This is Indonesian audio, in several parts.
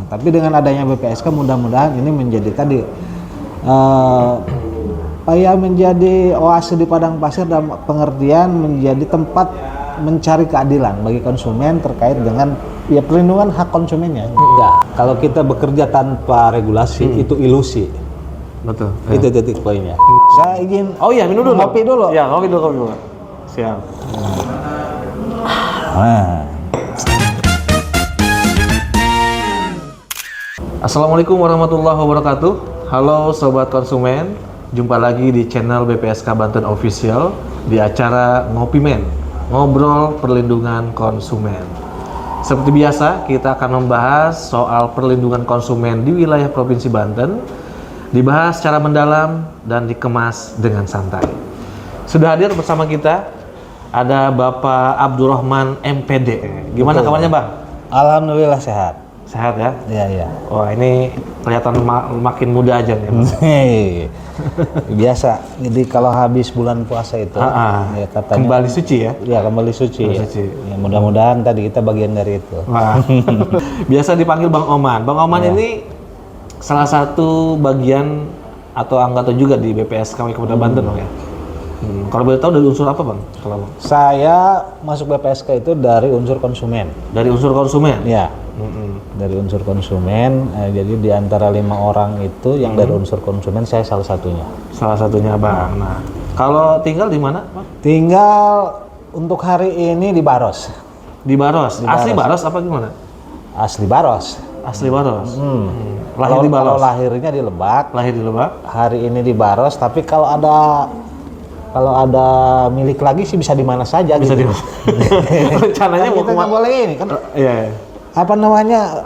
tapi dengan adanya BPSK mudah-mudahan ini menjadi tadi menjadi oase di padang pasir dalam pengertian menjadi tempat mencari keadilan bagi konsumen terkait dengan perlindungan hak konsumennya. Enggak, kalau kita bekerja tanpa regulasi itu ilusi. Betul. Itu titik poinnya. Saya ingin minum dulu. Ngopi dulu. Ya, ngopi dulu. Siap. Assalamualaikum warahmatullahi wabarakatuh. Halo sobat konsumen, jumpa lagi di channel BPSK Banten Official di acara Ngopi Men, ngobrol perlindungan konsumen. Seperti biasa, kita akan membahas soal perlindungan konsumen di wilayah Provinsi Banten, dibahas secara mendalam dan dikemas dengan santai. Sudah hadir bersama kita ada Bapak Abdurrahman MPD. Gimana kabarnya, Bang? Alhamdulillah sehat. Sehat ya? Iya. Wah, ini kelihatan makin muda aja nih, Bang. Biasa. Jadi kalau habis bulan puasa itu ya katanya kembali suci ya? Iya, kembali suci. Ya, mudah-mudahan tadi kita bagian dari itu. Wah. Biasa dipanggil Bang Oman. Bang Oman ini salah satu bagian atau anggota juga di BPSK Kabupaten Banten, ya? Kalau boleh tahu dari unsur apa, Bang? Kalau saya masuk BPSK itu dari unsur konsumen. Dari unsur konsumen? Ya. Dari unsur konsumen. Jadi di antara 5 orang itu yang dari unsur konsumen saya salah satunya. Salah satunya, Bang. Nah, kalau tinggal di mana, Bang? Tinggal untuk hari ini di Baros. Di Baros. Asli Baros apa gimana? Asli Baros. Asli Baros. Lahir di Baros. Kalau lahirnya di Lebak. Lahir di Lebak. Hari ini di Baros, tapi kalau ada milik lagi sih bisa di mana saja. Bisa gitu. Rencananya kan mau kita nggak boleh ini kan. Iya. Apa namanya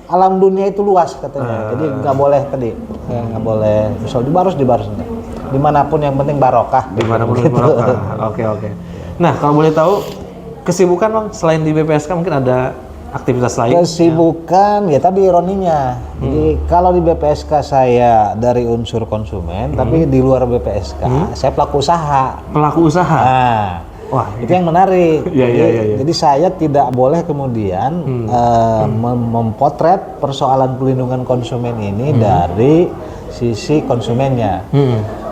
alam dunia itu luas katanya. Jadi nggak boleh tadi. Nggak boleh. Misal di Baros enggak. Dimanapun yang penting barokah. Dimanapun gitu. Barokah. Oke. Nah, kalau boleh tahu kesibukan, Bang, selain di BPSK mungkin ada aktivitas lain? Kesibukan ya tadi ironinya. Jadi kalau di BPSK saya dari unsur konsumen, tapi di luar BPSK saya pelaku usaha. Pelaku usaha. Nah, wah itu yang menarik. Iya. Jadi saya tidak boleh kemudian mempotret persoalan pelindungan konsumen ini dari sisi konsumennya.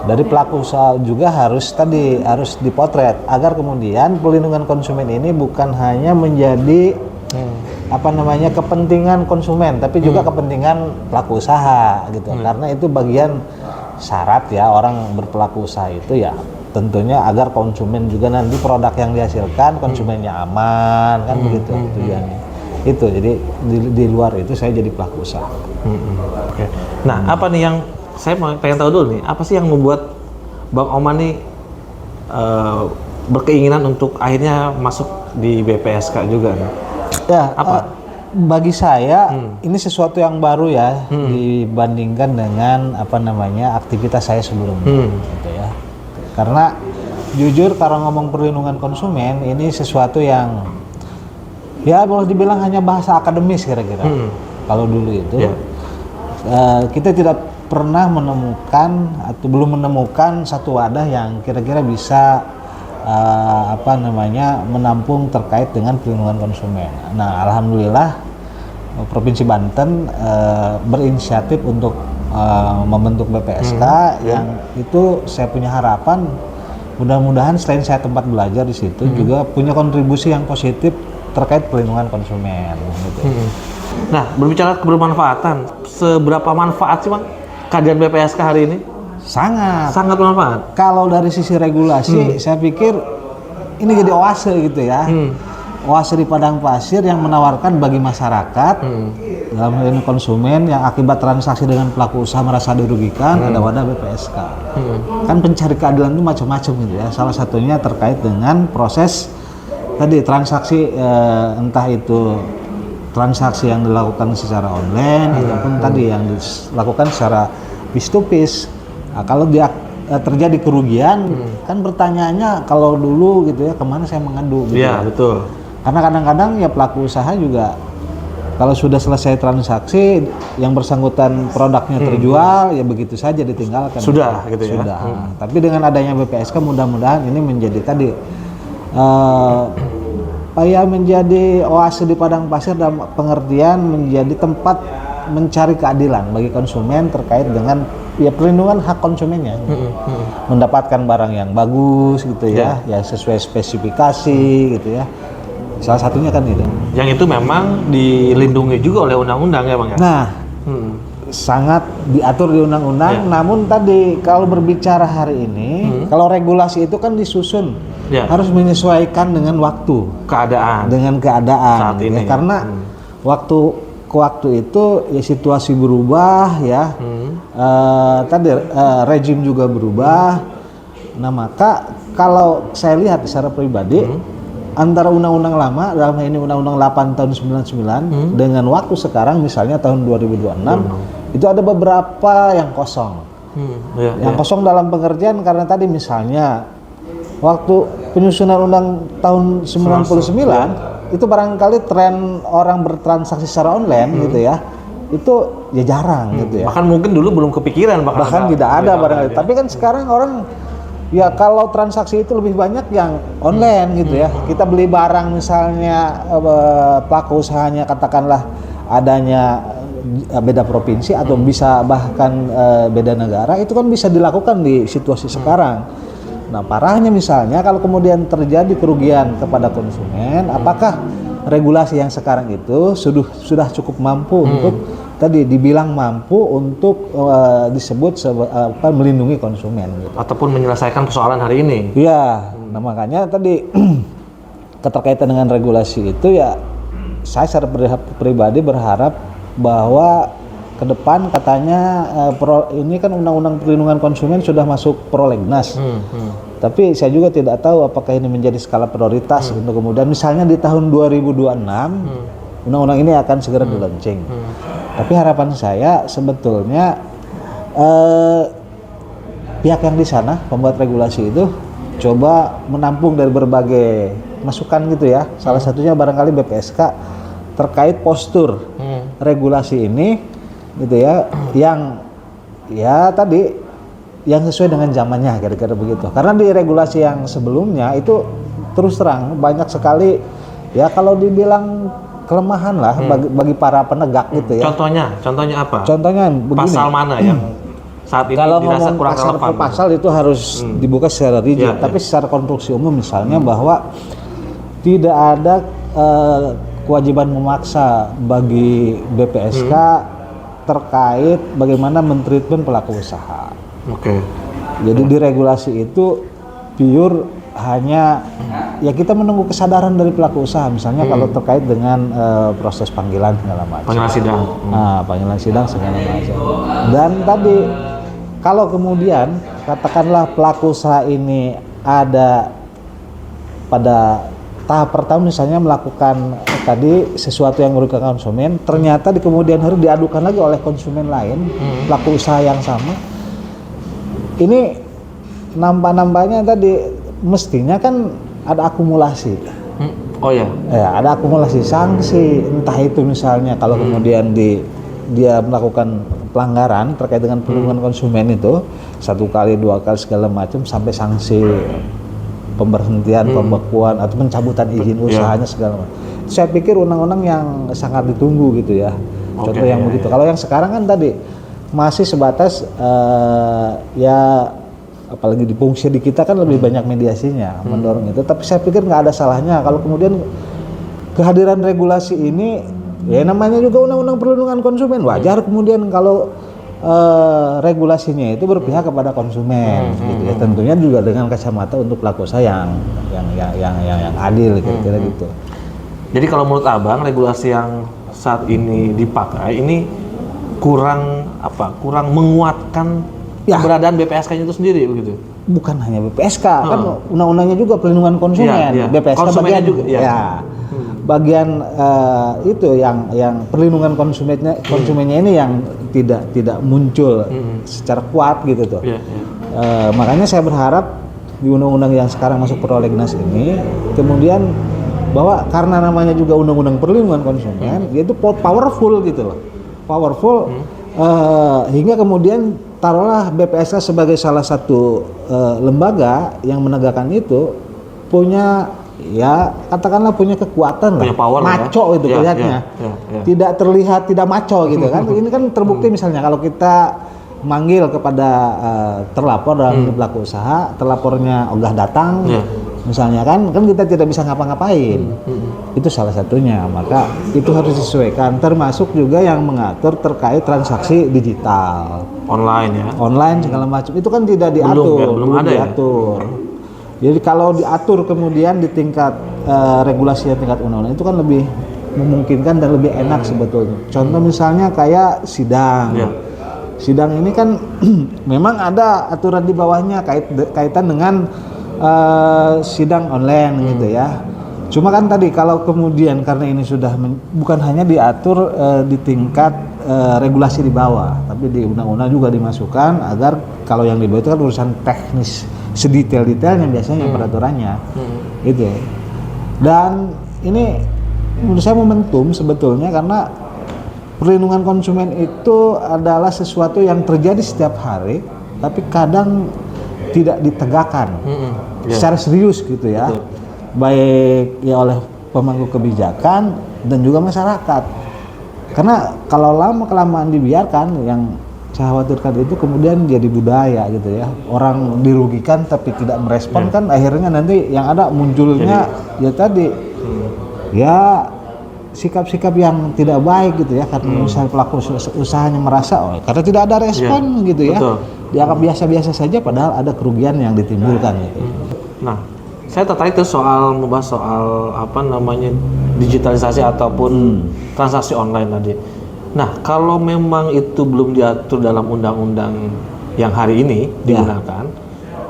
Dari pelaku usaha juga harus dipotret agar kemudian pelindungan konsumen ini bukan hanya menjadi kepentingan konsumen, tapi juga kepentingan pelaku usaha gitu. Karena itu bagian syarat ya orang berpelaku usaha itu ya tentunya agar konsumen juga nanti produk yang dihasilkan konsumennya aman kan begitu tujuannya. Itu jadi di luar itu saya jadi pelaku usaha. Oke. Nah, apa nih yang saya pengen tahu dulu nih, apa sih yang membuat Bang Oman nih berkeinginan untuk akhirnya masuk di BPSK juga nih? Ya, bagi saya ini sesuatu yang baru ya dibandingkan dengan aktivitas saya sebelumnya gitu ya. Karena jujur kalau ngomong perlindungan konsumen ini sesuatu yang ya boleh dibilang hanya bahasa akademis kira-kira. Kalau dulu itu kita tidak pernah menemukan atau belum menemukan satu wadah yang kira-kira bisa menampung terkait dengan perlindungan konsumen. Nah, alhamdulillah Provinsi Banten berinisiatif untuk membentuk BPSK yang itu saya punya harapan mudah-mudahan selain saya tempat belajar di situ juga punya kontribusi yang positif terkait perlindungan konsumen. Gitu. Nah, berbicara kebermanfaatan, seberapa manfaat sih, Bang, kehadiran BPSK hari ini? Sangat bermanfaat. Kalau dari sisi regulasi, saya pikir ini jadi oase gitu ya. Oase di padang pasir yang menawarkan bagi masyarakat, dalam hal ini konsumen yang akibat transaksi dengan pelaku usaha merasa dirugikan, ada wadah BPSK. Kan pencari keadilan itu macam-macam gitu ya. Salah satunya terkait dengan proses tadi transaksi, entah itu transaksi yang dilakukan secara online ataupun tadi yang dilakukan secara face to face. Nah, kalau dia terjadi kerugian, kan pertanyaannya kalau dulu gitu ya kemana saya mengadu gitu. Iya, betul. Karena kadang-kadang ya pelaku usaha juga kalau sudah selesai transaksi yang bersangkutan produknya terjual ya begitu saja ditinggalkan. Sudah gitu ya. Sudah. Tapi dengan adanya BPSK mudah-mudahan ini menjadi tadi supaya menjadi oase di padang pasir dalam pengertian menjadi tempat mencari keadilan bagi konsumen terkait dengan ya perlindungan hak konsumennya, mendapatkan barang yang bagus gitu ya, ya sesuai spesifikasi gitu ya. Salah satunya kan itu. Yang itu memang dilindungi juga oleh undang-undang ya Bang ya? Nah, sangat diatur di undang-undang, namun tadi kalau berbicara hari ini, kalau regulasi itu kan disusun, harus menyesuaikan dengan waktu. Dengan keadaan. Saat ini. Ya, karena waktu ke waktu itu ya situasi berubah ya, tadi rejim juga berubah. Nah maka kalau saya lihat secara pribadi, antara undang-undang lama dalam ini undang-undang 8 tahun 99 dengan waktu sekarang misalnya tahun 2026 itu ada beberapa yang kosong. Yang kosong dalam pengertian karena tadi misalnya waktu penyusunan undang tahun 99 itu barangkali tren orang bertransaksi secara online gitu ya. Itu ya jarang gitu ya. Bahkan mungkin dulu belum kepikiran bahkan tidak ada barangkali. Tapi kan sekarang orang ya kalau transaksi itu lebih banyak yang online gitu ya. Kita beli barang misalnya pelaku usahanya katakanlah adanya beda provinsi atau bisa bahkan beda negara, itu kan bisa dilakukan di situasi sekarang. Nah parahnya misalnya kalau kemudian terjadi kerugian kepada konsumen, apakah regulasi yang sekarang itu sudah cukup mampu untuk tadi dibilang mampu untuk disebut melindungi konsumen gitu. Ataupun menyelesaikan persoalan hari ini. Iya, nah makanya tadi keterkaitan dengan regulasi itu ya saya secara pribadi berharap bahwa ke depan katanya ini kan undang-undang perlindungan konsumen sudah masuk prolegnas. Tapi saya juga tidak tahu apakah ini menjadi skala prioritas untuk kemudian misalnya di tahun 2026 undang-undang ini akan segera di-launching. Tapi harapan saya sebetulnya pihak yang di sana pembuat regulasi itu coba menampung dari berbagai masukan gitu ya. Salah satunya barangkali BPSK terkait postur regulasi ini gitu ya, yang ya tadi yang sesuai dengan zamannya kira-kira begitu. Karena di regulasi yang sebelumnya itu terus terang banyak sekali ya kalau dibilang kelemahan lah bagi para penegak gitu ya. Contohnya apa? Contohnya begini. Pasal mana yang saat ini kalau dirasa ngomong kurang pasal relevan? per pasal itu harus dibuka secara rigid, tapi secara konstruksi umum misalnya bahwa tidak ada kewajiban memaksa bagi BPSK terkait bagaimana mentreatment pelaku usaha. Jadi di regulasi itu pure hanya ya kita menunggu kesadaran dari pelaku usaha misalnya kalau terkait dengan proses panggilan segala macam. Panggilan sidang. Panggilan sidang segala macam. Dan tadi kalau kemudian katakanlah pelaku usaha ini ada pada tahap pertama misalnya melakukan tadi sesuatu yang merugikan konsumen, ternyata di kemudian hari diadukan lagi oleh konsumen lain, pelaku usaha yang sama. Ini nambah-nambahnya tadi mestinya kan ada akumulasi. Ya, ada akumulasi sanksi, entah itu misalnya kalau kemudian dia melakukan pelanggaran terkait dengan perlindungan konsumen itu 1 kali, 2 kali segala macam sampai sanksi pemberhentian, pembekuan atau pencabutan izin usahanya segala macam. Saya pikir undang-undang yang sangat ditunggu gitu ya. Contoh yang begitu. Kalau yang sekarang kan tadi masih sebatas ya apalagi di fungsi di kita kan lebih banyak mediasinya mendorong itu. Tapi saya pikir nggak ada salahnya kalau kemudian kehadiran regulasi ini ya namanya juga undang-undang perlindungan konsumen, wajar kemudian kalau regulasinya itu berpihak kepada konsumen, gitu ya. Tentunya juga dengan kacamata untuk pelaku usaha yang adil, kira-kira gitu. Jadi kalau menurut Abang regulasi yang saat ini dipakai ini kurang menguatkan keberadaan BPSK itu sendiri begitu? Bukan hanya BPSK, kan undang-undangnya juga perlindungan konsumen. BPSK bagian juga. Bagian itu yang perlindungan konsumennya ini yang tidak muncul secara kuat gitu tuh. Makanya saya berharap di undang-undang yang sekarang masuk prolegnas ini kemudian bahwa karena namanya juga undang-undang perlindungan konsumen, yaitu powerful gitu loh. Powerful hingga kemudian taruhlah BPSK sebagai salah satu lembaga yang menegakkan itu punya ya katakanlah punya kekuatan Punya lah, power lah ya. maco itu Ya, kelihatannya, ya. tidak terlihat tidak maco gitu kan. Ini kan terbukti misalnya kalau kita manggil kepada terlapor dalam pelaku usaha, terlapornya ogah datang, misalnya kan kita tidak bisa ngapa-ngapain. Itu salah satunya, maka itu harus disesuaikan, termasuk juga yang mengatur terkait transaksi digital, online segala macam. Itu kan tidak diatur, belum ada diatur. Jadi kalau diatur kemudian di tingkat regulasi tingkat undang-undang itu kan lebih memungkinkan dan lebih enak sebetulnya. Contoh misalnya kayak sidang. Sidang ini kan memang ada aturan di bawahnya kaitan dengan sidang online gitu ya. Cuma kan tadi kalau kemudian karena ini sudah bukan hanya diatur di tingkat regulasi di bawah, tapi di undang-undang juga dimasukkan agar kalau yang di bawah itu kan urusan teknis sedetail-detailnya biasanya peraturannya gitu. Dan ini menurut saya momentum sebetulnya, karena perlindungan konsumen itu adalah sesuatu yang terjadi setiap hari tapi kadang tidak ditegakkan secara serius gitu ya. Baik ya oleh pemangku kebijakan dan juga masyarakat. Karena kalau lama-kelamaan dibiarkan, yang saya khawatirkan itu kemudian jadi budaya gitu ya. Orang dirugikan tapi tidak merespon kan akhirnya nanti yang ada munculnya ya tadi ya sikap-sikap yang tidak baik gitu ya, karena misalnya pelaku usahanya merasa karena tidak ada respon gitu ya. Dianggap biasa-biasa saja padahal ada kerugian yang ditimbulkan gitu. Nah, saya tertarik tuh membahas soal digitalisasi ataupun transaksi online tadi. Nah, kalau memang itu belum diatur dalam undang-undang yang hari ini digunakan,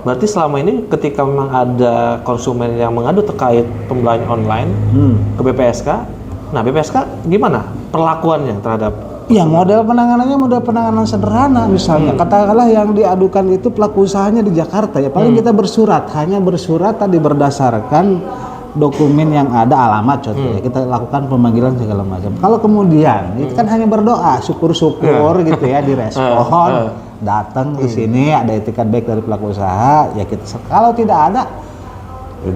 berarti selama ini ketika memang ada konsumen yang mengadu terkait pembelian online ke BPSK, nah BPSK gimana perlakuannya terhadap? Ya, model penanganan sederhana misalnya. Katakanlah yang diadukan itu pelaku usahanya di Jakarta ya, paling kita hanya bersurat tadi berdasarkan dokumen yang ada, alamat contohnya, kita lakukan pemanggilan segala macam. Kalau kemudian itu kan hanya berdoa, syukur-syukur gitu ya, direspon, datang ke sini ada etikat baik dari pelaku usaha, ya kita. Kalau tidak ada,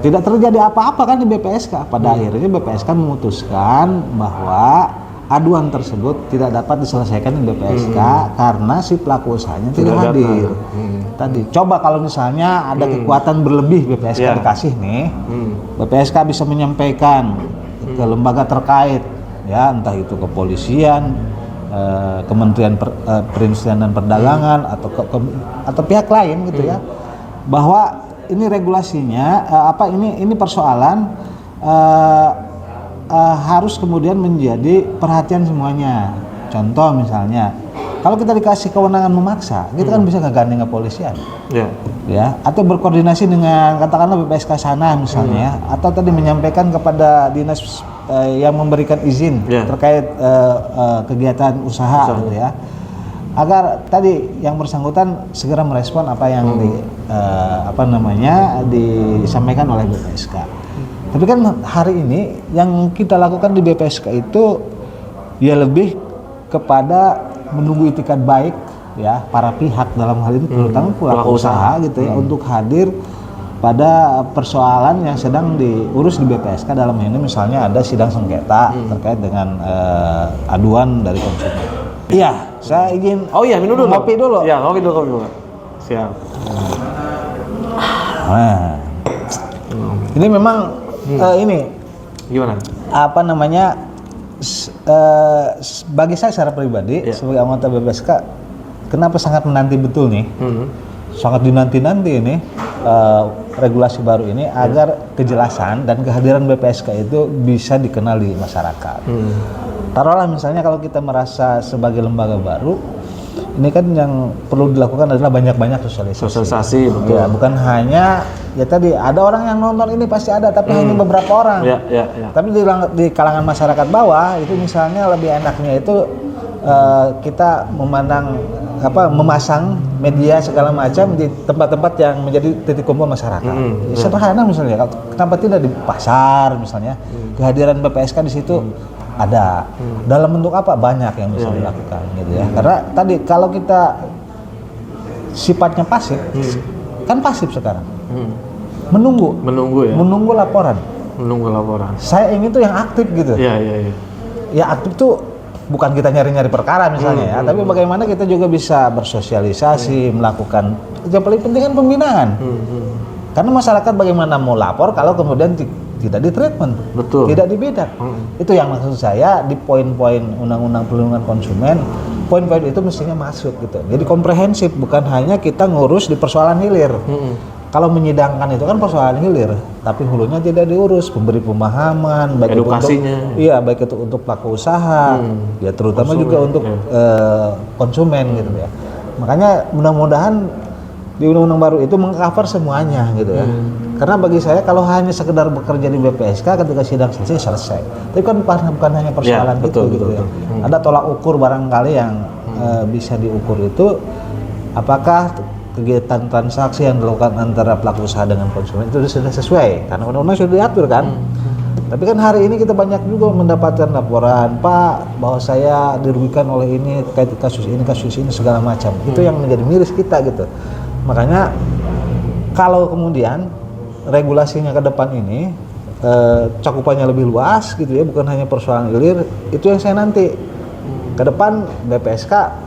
tidak terjadi apa-apa kan di BPSK. Pada akhirnya BPSK memutuskan bahwa aduan tersebut tidak dapat diselesaikan di BPSK karena si pelaku usahanya tidak hadir. Tadi coba kalau misalnya ada kekuatan berlebih BPSK dikasih nih, BPSK bisa menyampaikan ke lembaga terkait ya, entah itu kepolisian, Kementerian Perindustrian dan Perdagangan atau pihak lain gitu ya, bahwa ini regulasinya ini persoalan harus kemudian menjadi perhatian semuanya. Contoh misalnya, kalau kita dikasih kewenangan memaksa, kita kan bisa ngegandeng kepolisian, ya, atau berkoordinasi dengan katakanlah BPSK sana misalnya, atau tadi menyampaikan kepada dinas yang memberikan izin terkait kegiatan usaha gitu ya, agar tadi yang bersangkutan segera merespon apa yang disampaikan oleh BPSK. Tapi kan hari ini yang kita lakukan di BPSK itu ya lebih kepada menunggu itikat baik ya para pihak dalam hal ini, terutama pelaku usaha gitu ya, untuk hadir pada persoalan yang sedang diurus di BPSK. Dalam ini misalnya ada sidang sengketa terkait dengan aduan dari konsumen. Iya, saya izin. Oh iya, minum dulu. Ngopi dulu. Ya, ngopi dulu. Siap. Nah, ini memang ini gimana? Bagi saya secara pribadi sebagai anggota BPSK, kenapa sangat menanti betul nih, sangat dinanti-nanti ini regulasi baru ini agar kejelasan dan kehadiran BPSK itu bisa dikenal di masyarakat. Taruhlah misalnya kalau kita merasa sebagai lembaga baru, ini kan yang perlu dilakukan adalah banyak-banyak sosialisasi. Betul. Ya, bukan hanya ya tadi ada orang yang nonton ini pasti ada, tapi hanya beberapa orang. Ya. Tapi di kalangan masyarakat bawah itu misalnya lebih enaknya itu kita memasang media segala macam di tempat-tempat yang menjadi titik kumpul masyarakat. Sederhana misalnya, kenapa tidak di pasar misalnya, kehadiran BPSK di situ ada. Dalam bentuk apa? Banyak yang bisa dilakukan gitu ya. Karena tadi kalau kita sifatnya pasif, kan pasif sekarang. Menunggu ya. Menunggu laporan. Menunggu laporan. Saya ingin tuh yang aktif gitu. Iya. Ya aktif tuh bukan kita nyari-nyari perkara misalnya ya, tapi bagaimana kita juga bisa bersosialisasi, melakukan yang paling penting kan pembinaan. Karena masyarakat bagaimana mau lapor kalau kemudian tidak di treatment, Betul. tidak dibidak. Itu yang maksud saya di poin-poin Undang-Undang Perlindungan Konsumen, poin-poin itu mestinya masuk gitu. Jadi komprehensif, bukan hanya kita ngurus di persoalan hilir. Kalau menyidangkan itu kan persoalan hilir, tapi hulunya tidak diurus, memberi pemahaman, baik Edukasinya. baik itu untuk pelaku usaha, ya terutama Konsumen, juga untuk konsumen gitu ya. Makanya mudah-mudahan di undang-undang baru itu mengcover semuanya gitu ya. Karena bagi saya kalau hanya sekedar bekerja di BPSK ketika sidang selesai, tapi kan bukan hanya persoalan betul, gitu ya. betul. Ada tolak ukur barangkali yang bisa diukur itu apakah kegiatan transaksi yang dilakukan antara pelaku usaha dengan konsumen itu sudah sesuai karena undang-undang sudah diatur kan. Tapi kan hari ini kita banyak juga mendapatkan laporan, Pak, bahwa saya dirugikan oleh ini terkait kasus ini segala macam. Itu yang menjadi miris kita gitu. Makanya kalau kemudian regulasinya ke depan ini cakupannya lebih luas gitu ya, bukan hanya persoalan hilir, itu yang saya nanti ke depan BPSK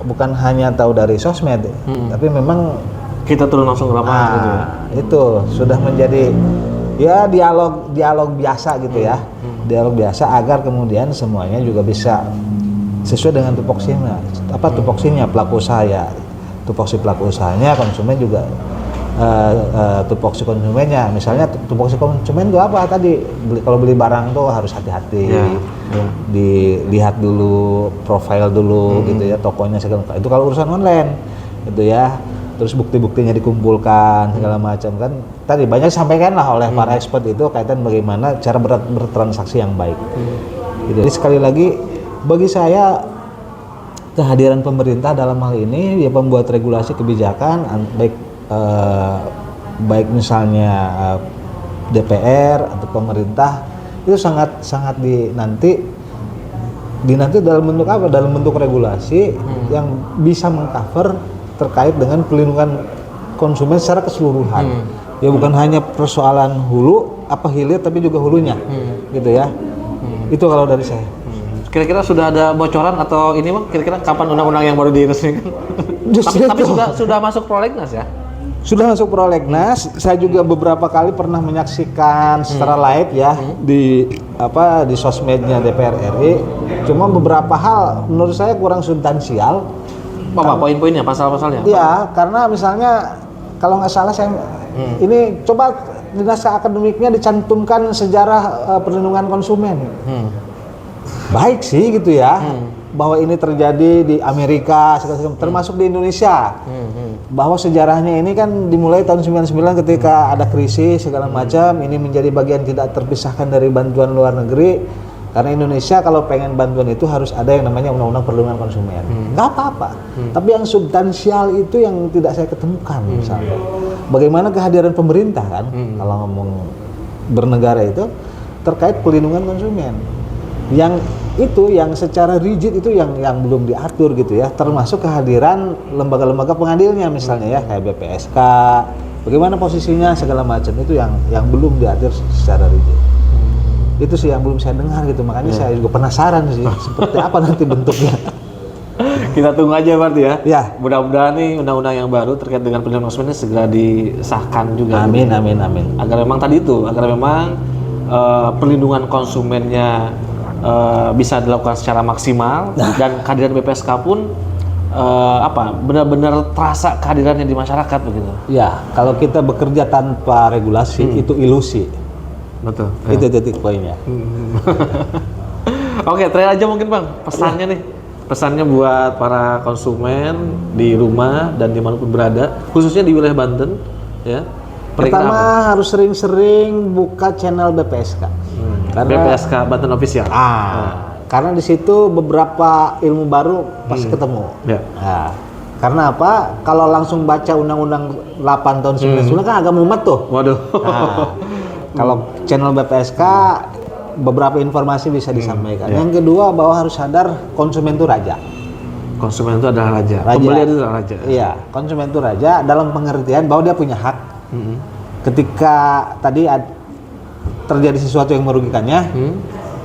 bukan hanya tahu dari sosmed, tapi memang Kita turun langsung ke lapangan gitu ya. itu sudah menjadi ya dialog biasa gitu ya, dialog biasa agar kemudian semuanya juga bisa sesuai dengan tupoksinya pelaku usaha ya, tupoksi pelaku usahanya, konsumen juga tupoksi konsumennya. Misalnya tupoksi konsumen itu apa tadi? Kalau beli barang tuh harus hati-hati, dilihat dulu, profil dulu gitu ya, tokonya segala macam. Itu kalau urusan online gitu ya. Terus bukti-buktinya dikumpulkan segala macam kan. Tadi banyak sampaikan lah oleh para expert itu kaitan bagaimana cara bertransaksi yang baik. Gitu. Jadi sekali lagi bagi saya kehadiran pemerintah dalam hal ini ya pembuat regulasi kebijakan baik misalnya DPR atau pemerintah itu sangat dinanti dalam bentuk apa? Dalam bentuk regulasi yang bisa mengcover terkait dengan pelindungan konsumen secara keseluruhan. Ya bukan hanya persoalan hilir tapi juga hulunya, gitu ya. Itu kalau dari saya. Kira-kira sudah ada bocoran atau ini Bang? Kira-kira kapan undang-undang yang baru diresmikan? tapi sudah masuk prolegnas ya? Sudah masuk prolegnas. Saya juga beberapa kali pernah menyaksikan secara live ya di sosmednya DPR RI. Cuma beberapa hal menurut saya kurang substansial. Apa poin-poinnya, pasal-pasalnya? Iya, karena misalnya kalau nggak salah saya ini coba di naskah akademiknya dicantumkan sejarah perlindungan konsumen. Baik sih gitu ya. Bahwa ini terjadi di Amerika, termasuk di Indonesia. Bahwa sejarahnya ini kan dimulai tahun 99 ketika ada krisis segala macam, ini menjadi bagian tidak terpisahkan dari bantuan luar negeri. Karena Indonesia kalau pengen bantuan itu harus ada yang namanya Undang-Undang Perlindungan Konsumen. Nggak apa-apa. Tapi yang substansial itu yang tidak saya ketemukan misalnya. Bagaimana kehadiran pemerintah kan, kalau ngomong bernegara itu terkait pelindungan konsumen. Yang secara rigid itu yang belum diatur gitu ya, termasuk kehadiran lembaga-lembaga pengadilnya misalnya ya kayak BPSK, bagaimana posisinya segala macam itu yang belum diatur secara rigid. Itu sih yang belum saya dengar gitu, makanya saya juga penasaran sih seperti apa nanti bentuknya. Kita tunggu aja berarti ya. Ya. Mudah-mudahan nih undang-undang yang baru terkait dengan perlindungan konsumen segera disahkan juga. Amin. Agar memang perlindungan konsumennya bisa dilakukan secara maksimal dan kehadiran BPSK pun benar-benar terasa kehadirannya di masyarakat begitu. Ya, kalau kita bekerja tanpa regulasi itu ilusi. Betul. Itu titik poinnya. Oke, terakhir aja mungkin Bang, pesannya buat para konsumen di rumah dan dimanapun berada, khususnya di wilayah Banten, ya. Pertama harus sering-sering buka channel BPSK. Karena BPSK Banten Official. Karena di situ beberapa ilmu baru pasti ketemu. Ya. Nah, karena apa? Kalau langsung baca Undang-Undang 8 tahun 99 kan agak mumet tuh. Waduh. Nah, kalau channel BPSK beberapa informasi bisa disampaikan. Yang kedua bahwa harus sadar konsumen itu raja. Konsumen itu adalah raja. Pembelian itu adalah raja. Iya, konsumen itu raja dalam pengertian bahwa dia punya hak. Ketika tadi terjadi sesuatu yang merugikannya,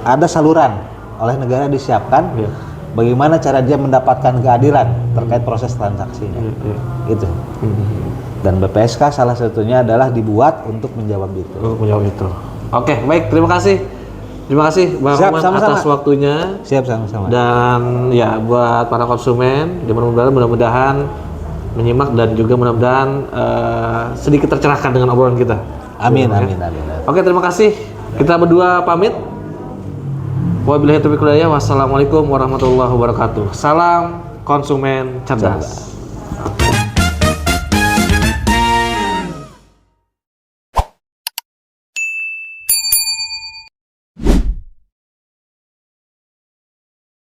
ada saluran oleh negara disiapkan bagaimana cara dia mendapatkan keadilan terkait proses transaksinya. Gitu. Dan BPSK salah satunya adalah dibuat untuk menjawab itu. Oke, baik, terima kasih. Terima kasih Bang Siap, Roman sama-sama. atas waktunya. Siap, sama-sama. Dan ya buat para konsumen, mudah-mudahan menyimak dan juga mudah-mudahan sedikit tercerahkan dengan obrolan kita. Amin, Ya. amin, amin. Oke, terima kasih. Kita berdua pamit. Wabillahi taufiq wal hidayah. Wassalamualaikum warahmatullahi wabarakatuh. Salam konsumen cerdas.